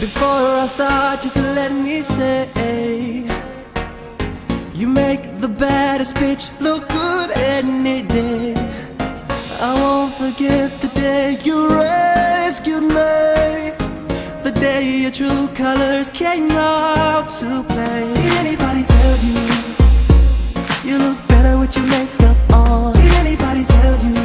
Before I start, just let me say, you make the baddest bitch look good any day. I won't forget the day you rescued me, the day your true colors came out to play. Did anybody tell you you look better with your makeup on? Did anybody tell you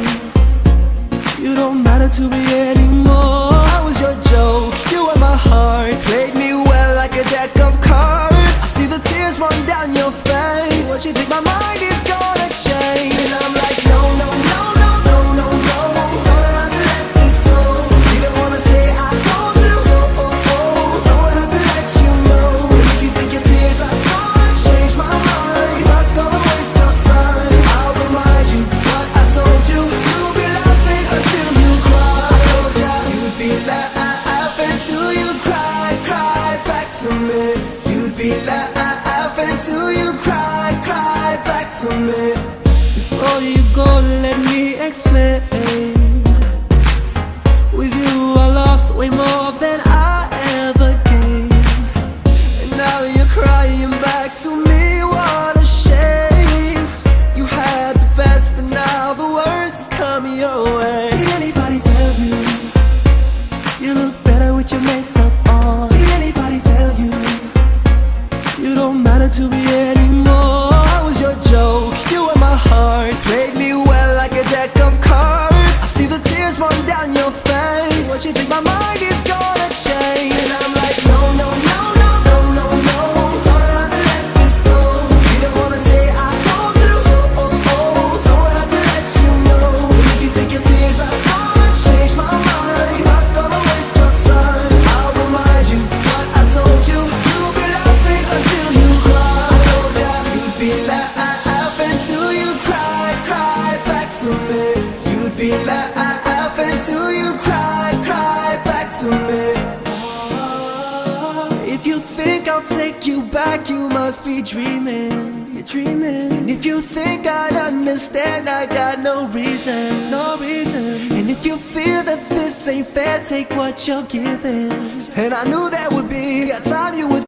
you don't matter to me anymore? I was your joke, you were my heart, played me well like a deck of cards. I see the tears run down your face. What you think my mind is gonna change? And I'm like, no, no, no, no, no, no, no, gonna have to let this go. You don't wanna say I told you so, so I have to let you know. And if you think your tears are gonna change my mind, I'm not gonna waste your time. I'll remind you what I told you. You'll be laughing until you cry. I told ya you'd be laughing till you cry, cry back to me. You'd be laughing till you cry, cry back to me. Before you go, let me explain. With you I lost way more than I ever gained, and now you're crying back to me. What a shame. You had the best and now the worst is coming your way. Did anybody tell you you look better with your makeup on? Did anybody tell you you don't matter to me anymore? I was your joke, you were my heart, played me well like a deck of cards. I see the tears run down your face. What you think my mind is gonna change? And I'm like, no, no, no, no, no, no, no, gonna have to let this go. You don't wanna say I told you so, so I have to let you know. And if you think your tears are gonna change my mind, I'm not gonna waste your time. I'll remind you what I told you. You'll be laughing until you cry. I told ya you'd be laughing till you cry, cry back to me. You'd be laughing till you cry, cry back to me. If you think I'll take you back, you must be dreaming. You're dreaming. And if you think I'd understand, I got no reason, no reason. And if you feel that this ain't fair, take what you're giving. And I knew there would be a time you would